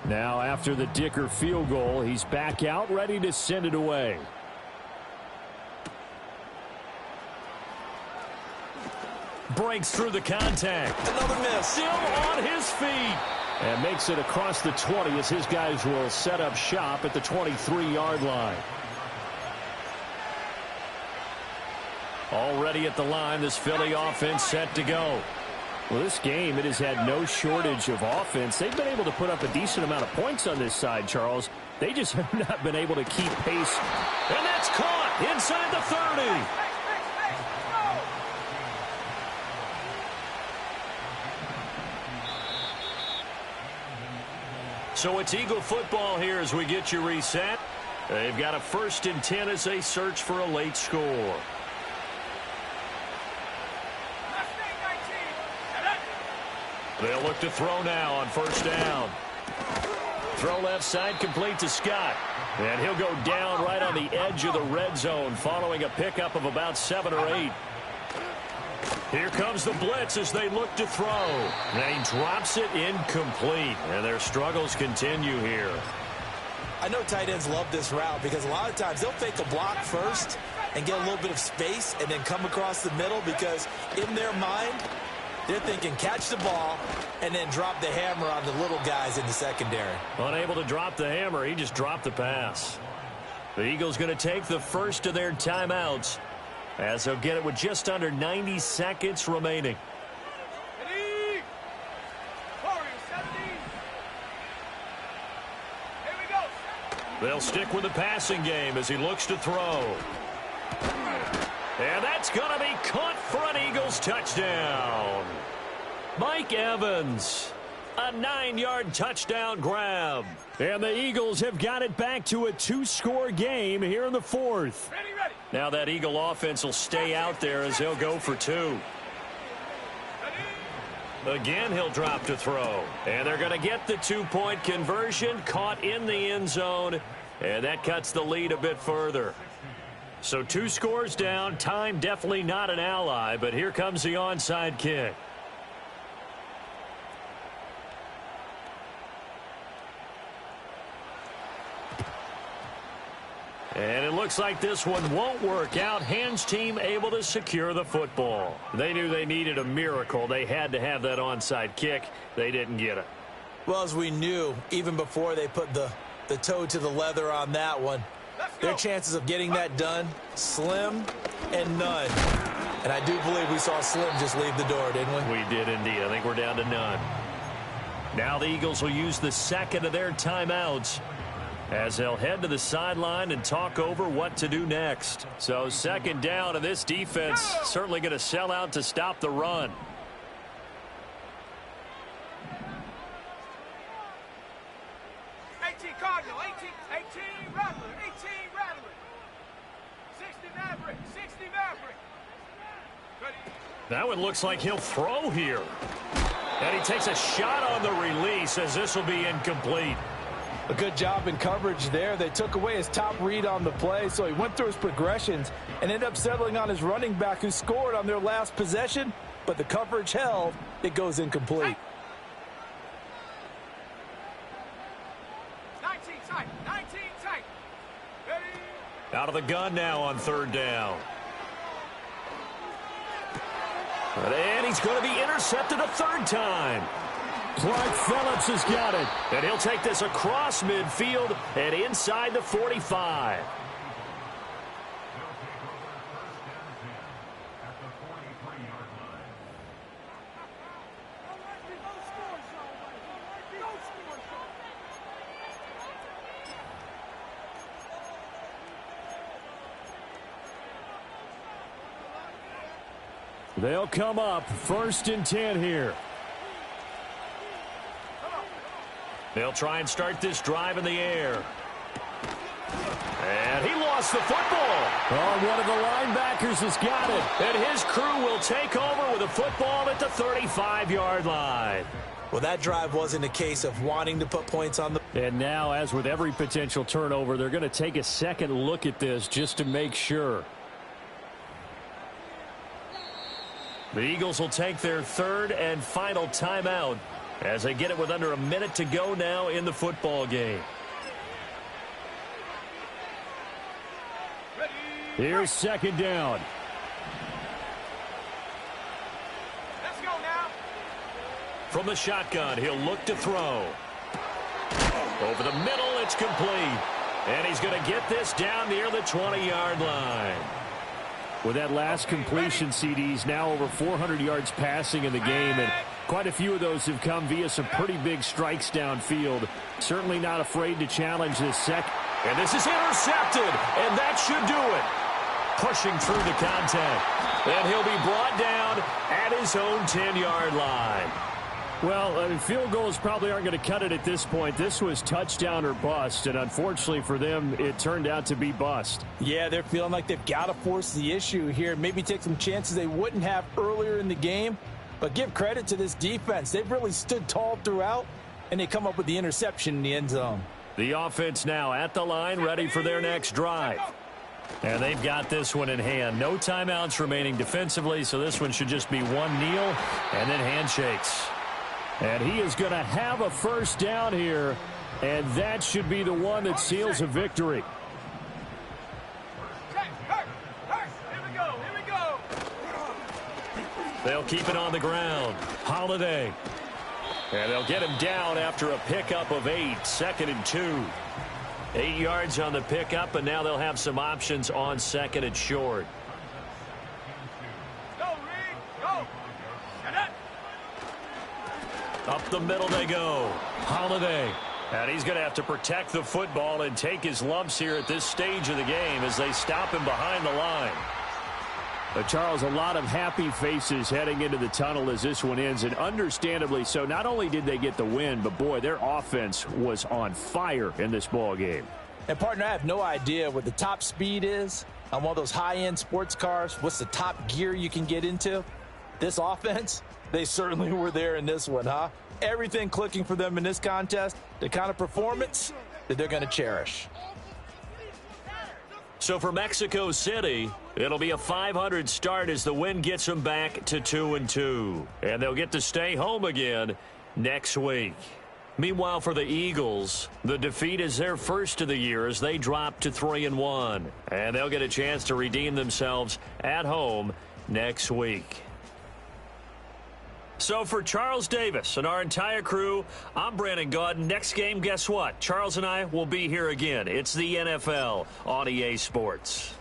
Now, after the Dicker field goal, he's back out, ready to send it away. Breaks through the contact. Another miss. Still on his feet. And makes it across the 20 as his guys will set up shop at the 23-yard line. Already at the line, this Philly offense set to go. Well, this game, it has had no shortage of offense. They've been able to put up a decent amount of points on this side, Charles. They just have not been able to keep pace. And that's caught inside the 30. So it's Eagle football here as we get you reset. They've got a 1st and 10 as they search for a late score. They'll look to throw now on 1st down. Throw left side complete to Scott. And he'll go down right on the edge of the red zone following a pickup of about 7 or 8. Here comes the blitz as they look to throw. And he drops it incomplete. And their struggles continue here. I know tight ends love this route because a lot of times they'll fake a block first and get a little bit of space and then come across the middle because in their mind, they're thinking catch the ball and then drop the hammer on the little guys in the secondary. Unable to drop the hammer, he just dropped the pass. The Eagles going to take the first of their timeouts as they'll get it with just under 90 seconds remaining. Ready? Warriors 17. Here we go. They'll stick with the passing game as he looks to throw. And that's going to be caught for an Eagles touchdown. Mike Evans, a 9-yard touchdown grab. And the Eagles have got it back to a 2-score game here in the 4th. Ready. Now that Eagle offense will stay out there as they'll go for 2. Again, he'll drop to throw. And they're going to get the 2-point conversion, caught in the end zone. And that cuts the lead a bit further. So 2 scores down. Time definitely not an ally, but here comes the onside kick. And it looks like this one won't work out. Hands team able to secure the football. They knew they needed a miracle. They had to have that onside kick. They didn't get it. Well, as we knew, even before they put the toe to the leather on that one, their chances of getting that done, slim and none. And I do believe we saw Slim just leave the door, didn't we? We did indeed. I think we're down to none. Now the Eagles will use the second of their timeouts as they'll head to the sideline and talk over what to do next. So 2nd down, and this defense certainly going to sell out to stop the run. Cardinal, 18 Rattler, 18 Rattler, 60 Maverick, 60 Maverick. Ready. That one looks like he'll throw here. And he takes a shot on the release as this will be incomplete. A good job in coverage there. They took away his top read on the play, so he went through his progressions and ended up settling on his running back who scored on their last possession, but the coverage held. It goes incomplete. 19 tight. Ready. Out of the gun now on 3rd down. And he's going to be intercepted a 3rd time. Clark Phillips has got it. And he'll take this across midfield and inside the 45. They'll come up 1st and 10 here. They'll try and start this drive in the air. And he lost the football. Oh, one of the linebackers has got it. And his crew will take over with a football at the 35-yard line. Well, that drive wasn't a case of wanting to put points on the... And now, as with every potential turnover, they're going to take a second look at this just to make sure. The Eagles will take their 3rd and final timeout as they get it with under a minute to go now in the football game. Here's 2nd down. Let's go now. From the shotgun, he'll look to throw. Over the middle, it's complete. And he's going to get this down near the 20-yard line. With that last completion, CD's now over 400 yards passing in the game, and quite a few of those have come via some pretty big strikes downfield. Certainly not afraid to challenge this second. And this is intercepted, and that should do it. Pushing through the contact. And he'll be brought down at his own 10-yard line. Well, field goals probably aren't going to cut it at this point. This was touchdown or bust, and unfortunately for them, it turned out to be bust. Yeah, they're feeling like they've got to force the issue here. Maybe take some chances they wouldn't have earlier in the game. But give credit to this defense. They've really stood tall throughout, and they come up with the interception in the end zone. The offense now at the line, ready for their next drive. And they've got this one in hand. No timeouts remaining defensively, so this one should just be one kneel and then handshakes. And he is going to have a 1st down here, and that should be the one that seals a victory. Here we go. They'll keep it on the ground. Holiday. And they'll get him down after a pickup of 8. 2nd and 2. 8 yards on the pickup, and now they'll have some options on 2nd and short. Go, Reed, go. Shut up. Up the middle they go. Holiday. And he's going to have to protect the football and take his lumps here at this stage of the game as they stop him behind the line. But Charles, a lot of happy faces heading into the tunnel as this one ends, and understandably so. Not only did they get the win, but boy, their offense was on fire in this ball game. And partner, I have no idea what the top speed is on one of those high-end sports cars. What's the top gear you can get into? This offense, they certainly were there in this one, huh? Everything clicking for them in this contest, the kind of performance that they're going to cherish. So for Mexico City, it'll be a 500 start as the win gets them back to 2-2. And they'll get to stay home again next week. Meanwhile, for the Eagles, the defeat is their first of the year as they drop to 3-1. And they'll get a chance to redeem themselves at home next week. So for Charles Davis and our entire crew, I'm Brandon Gaudin. Next game, guess what? Charles and I will be here again. It's the NFL on EA Sports.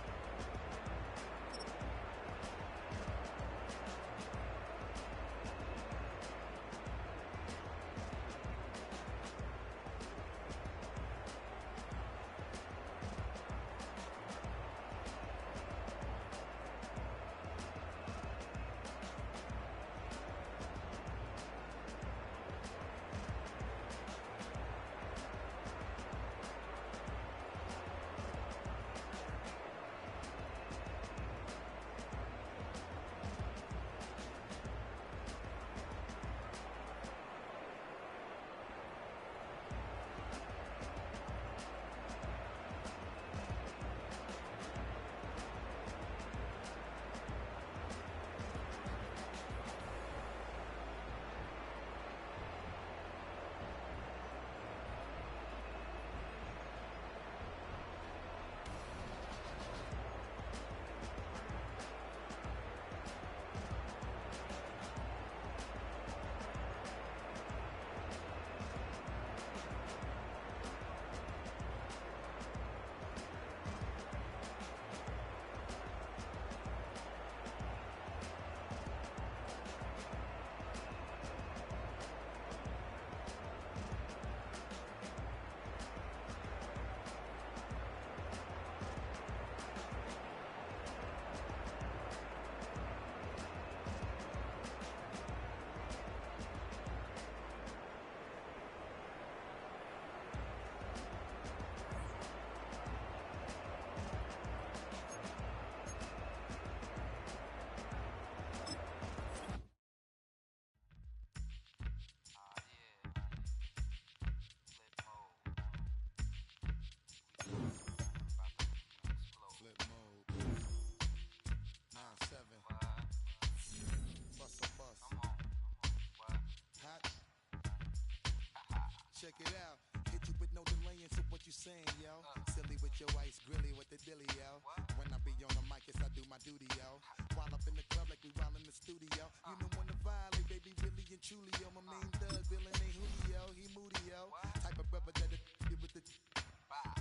check it out. Hit you with no delaying, so what you saying, yo? Silly with your ice grilly with the dilly, yo. When I be on the mic, yes, I do my duty, yo. While up in the club like we while in the studio. You know when to violate, baby, really and truly, yo. My main thug, villain ain't Julio, he moody, yo. Type of brother that with the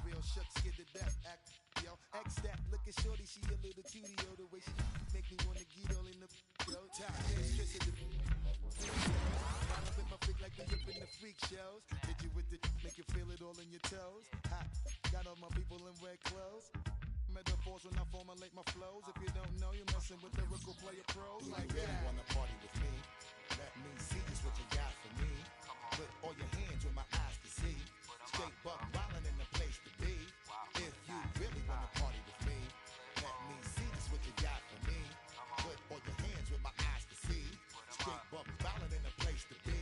real shook, scared to death, act, yo. X that, looking shorty, she a little cutie, yo. The way she make me wanna get all in the, yo. Top, stress at the while up in my freak like we up in the freak shows. Hit you with the make you feel it all in your toes. Hot, got all my people in red clothes. Metaphors when I formulate my flows. If you don't know, you're messing with lyrical player pros like that. You wanna party with me? Let me see just what you got for me. Put all your hands with my eyes to see. Straight buck wildin' in the place to be. If you really wanna party with me, let me see just what you got for me. Put all your hands with my eyes to see. Straight buck wildin' in the place to be.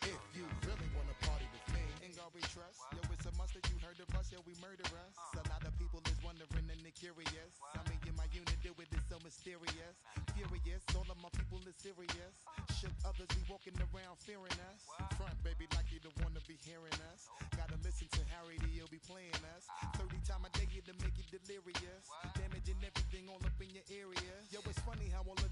If you really wanna party with me, ain't gonna be trust. Yo, it's a must that you heard of us, yo, we murder us. A lot of people is wondering and they're curious. I mean, in my unit, do it is so mysterious. Furious, all of my people is serious. Shook others be walking around fearing us. Front, baby, like you don't wanna be hearing us. Gotta listen to Harry, he'll be playing us. 30 times a day to make you delirious. Damaging everything all up in your area. Yo, it's funny how all of